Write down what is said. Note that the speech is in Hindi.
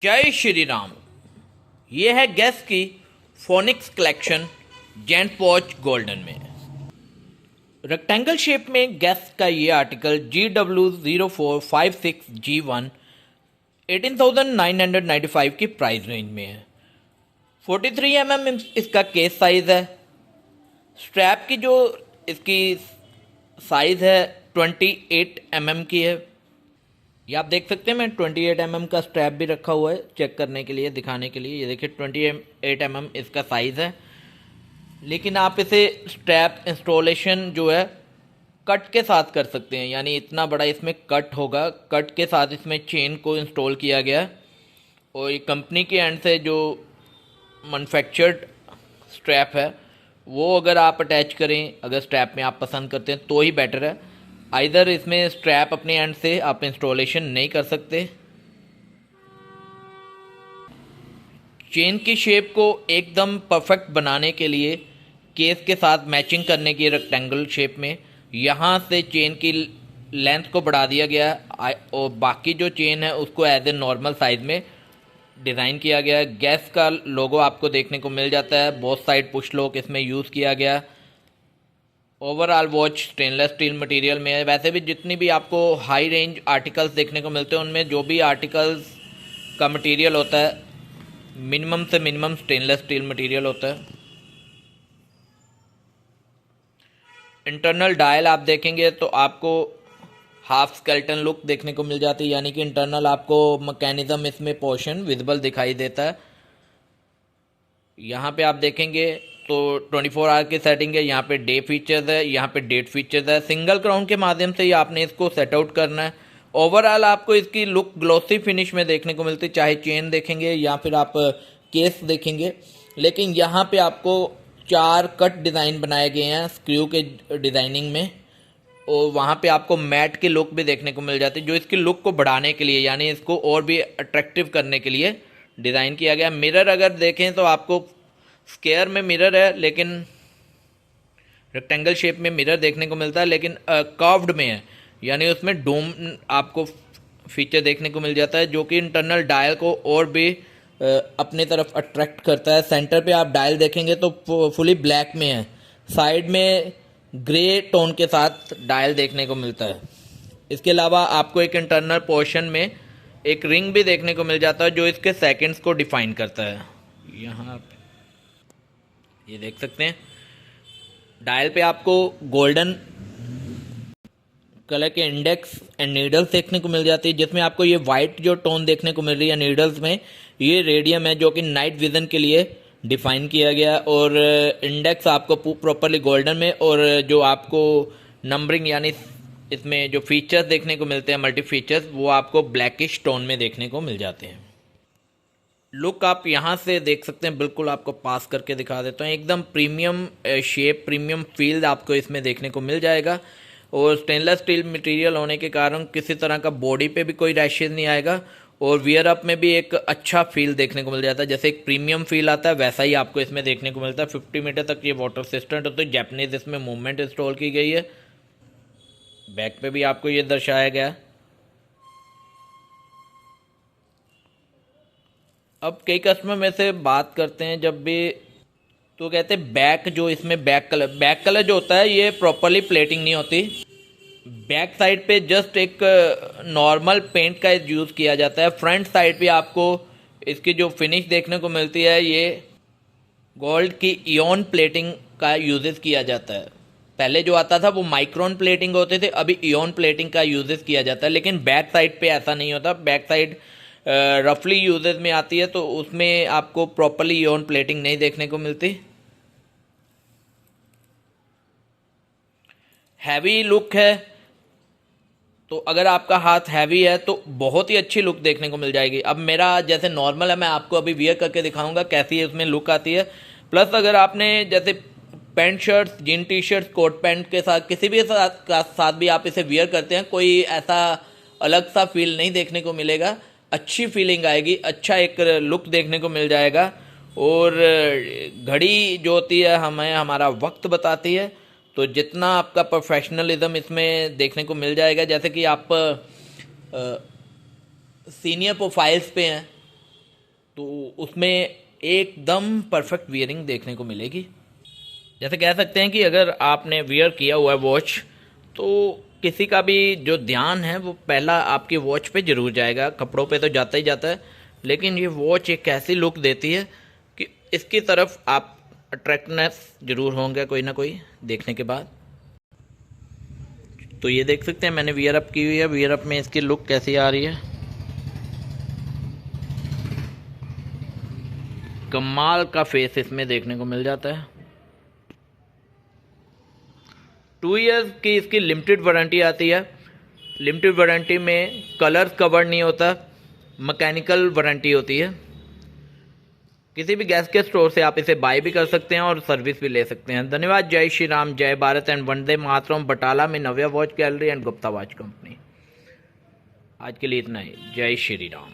जय श्री राम। ये है गैस की Phoenix collection gent watch golden में। रेक्टेंगल शेप में गैस का ये आर्टिकल GW0456G1 18,995 की प्राइस रेंज में है। 43 mm इसका केस साइज है। स्ट्रैप की जो इसकी साइज है 28 mm की है। ये आप देख सकते हैं, मैं 28 mm का स्ट्रैप भी रखा हुआ है चेक करने के लिए, दिखाने के लिए। ये देखिए 28 mm इसका साइज़ है। लेकिन आप इसे स्ट्रैप इंस्टॉलेशन जो है कट के साथ कर सकते हैं, यानी इतना बड़ा इसमें कट होगा, कट के साथ इसमें चेन को इंस्टॉल किया गया है। और ये कंपनी के एंड से जो मैन्युफैक्चर्ड स्ट्रैप है वो अगर आप अटैच करें, अगर स्ट्रैप में आप पसंद करते हैं तो ही बेटर है। आइदर इसमें स्ट्रैप अपने एंड से आप इंस्टॉलेशन नहीं कर सकते। चेन की शेप को एकदम परफेक्ट बनाने के लिए केस के साथ मैचिंग करने की रेक्टेंगल शेप में यहाँ से चेन की लेंथ को बढ़ा दिया गया और बाकी जो चेन है उसको एज ए नॉर्मल साइज में डिज़ाइन किया गया है। गैस का लोगो आपको देखने को मिल जाता है। बोथ साइड पुश लॉक इसमें यूज़ किया गया। Overall watch stainless steel material में है। वैसे भी जितनी भी आपको हाई रेंज आर्टिकल्स देखने को मिलते हैं उनमें जो भी आर्टिकल्स का मटेरियल होता है मिनिमम से मिनिमम स्टेनलेस स्टील मटेरियल होता है। इंटरनल डायल आप देखेंगे तो आपको हाफ स्केल्टन लुक देखने को मिल जाती है, यानी कि इंटरनल आपको मैकेनिज्म इसमें पोर्शन विजिबल दिखाई देता है। यहाँ पे आप देखेंगे तो 24 आवर की सेटिंग है। यहाँ पे डे फीचर्स है, यहाँ पे डेट फीचर्स है। सिंगल क्राउन के माध्यम से ही आपने इसको सेट आउट करना है। ओवरऑल आपको इसकी लुक ग्लॉसी फिनिश में देखने को मिलती है, चाहे चेन देखेंगे या फिर आप केस देखेंगे। लेकिन यहाँ पे आपको 4 कट डिज़ाइन बनाए गए हैं स्क्रू के डिज़ाइनिंग में, और वहाँ पे आपको मैट की लुक भी देखने को मिल जाती है, जो इसकी लुक को बढ़ाने के लिए, यानी इसको और भी अट्रैक्टिव करने के लिए डिज़ाइन किया गया। मिरर अगर देखें तो आपको स्क्वायर में मिरर है, लेकिन रेक्टेंगल शेप में मिरर देखने को मिलता है, लेकिन कर्व्ड में है, यानी उसमें डोम आपको फीचर देखने को मिल जाता है, जो कि इंटरनल डायल को और भी अपनी तरफ अट्रैक्ट करता है। सेंटर पे आप डायल देखेंगे तो फुली ब्लैक में है, साइड में ग्रे टोन के साथ डायल देखने को मिलता है। इसके अलावा आपको एक इंटरनल पोर्शन में एक रिंग भी देखने को मिल जाता है, जो इसके सेकंड्स को डिफाइन करता है। यहाँ ये देख सकते हैं डायल पे आपको गोल्डन कलर के इंडेक्स एंड नीडल्स देखने को मिल जाती है, जिसमें आपको ये वाइट जो टोन देखने को मिल रही है नीडल्स में, ये रेडियम है, जो कि नाइट विजन के लिए डिफाइन किया गया। और इंडेक्स आपको प्रॉपरली गोल्डन में, और जो आपको नंबरिंग यानी इसमें जो फीचर्स देखने को मिलते हैं मल्टी फीचर्स, वो आपको ब्लैकिश टोन में देखने को मिल जाते हैं। लुक आप यहाँ से देख सकते हैं, बिल्कुल आपको पास करके दिखा देता हूँ। एकदम प्रीमियम शेप, प्रीमियम फील आपको इसमें देखने को मिल जाएगा। और स्टेनलेस स्टील मटेरियल होने के कारण किसी तरह का बॉडी पे भी कोई रैशेज नहीं आएगा, और वियर अप में भी एक अच्छा फील देखने को मिल जाता है। जैसे एक प्रीमियम फील आता है वैसा ही आपको इसमें देखने को मिलता है। 50 मीटर तक ये वाटर रेजिस्टेंट होता है। जैपनीज इसमें मूवमेंट इंस्टॉल की गई है। बैक पे भी आपको ये दर्शाया गया है। अब कई कस्टमर में से बात करते हैं जब भी, तो कहते हैं बैक जो इसमें बैक कलर जो होता है ये प्रॉपरली प्लेटिंग नहीं होती। बैक साइड पे जस्ट एक नॉर्मल पेंट का यूज़ किया जाता है। फ्रंट साइड पे आपको इसकी जो फिनिश देखने को मिलती है ये गोल्ड की इयॉन प्लेटिंग का यूजेस किया जाता है। पहले जो आता था वो माइक्रोन प्लेटिंग होते थे, अभी इयॉन प्लेटिंग का यूजेस किया जाता है। लेकिन बैक साइड पे ऐसा नहीं होता। बैक साइड रफली यूजेस में आती है, तो उसमें आपको प्रॉपरली इयॉन प्लेटिंग नहीं देखने को मिलती। हैवी लुक है, तो अगर आपका हाथ हैवी है तो बहुत ही अच्छी लुक देखने को मिल जाएगी। अब मेरा जैसे नॉर्मल है, मैं आपको अभी वियर करके दिखाऊंगा कैसी है उसमें लुक आती है। प्लस अगर आपने जैसे pant shirts, jean T shirts, coat pant के साथ किसी भी साथ भी आप इसे वियर करते हैं, कोई ऐसा अलग सा फील नहीं देखने को मिलेगा। अच्छी फीलिंग आएगी, अच्छा एक लुक देखने को मिल जाएगा। और घड़ी जो होती है हमें हमारा वक्त बताती है, तो जितना आपका प्रोफेशनलिज्म इसमें देखने को मिल जाएगा। जैसे कि आप सीनियर प्रोफाइल्स पे हैं तो उसमें एकदम परफेक्ट वियरिंग देखने को मिलेगी। जैसे कह सकते हैं कि अगर आपने वियर किया हुआ है वॉच, तो किसी का भी जो ध्यान है वो पहला आपकी वॉच पे ज़रूर जाएगा। कपड़ों पे तो जाता ही जाता है, लेकिन ये वॉच एक ऐसी लुक देती है कि इसकी तरफ आप अट्रैक्टनेस ज़रूर होंगे कोई ना कोई देखने के बाद। तो ये देख सकते हैं मैंने वियर अप की हुई है, वियर अप में इसकी लुक कैसी आ रही है। कमाल का फेस इसमें देखने को मिल जाता है। 2 ईयर्स की इसकी लिमिटेड वारंटी आती है। लिमिटेड वारंटी में कलर्स कवर नहीं होता, मैकेनिकल वारंटी होती है। किसी भी गैस के स्टोर से आप इसे बाय भी कर सकते हैं और सर्विस भी ले सकते हैं। धन्यवाद। जय श्री राम, जय भारत एंड वंदे मातरम। बटाला में Navya watch gallery and Gupta watch company. आज के लिए इतना ही। जय श्री राम।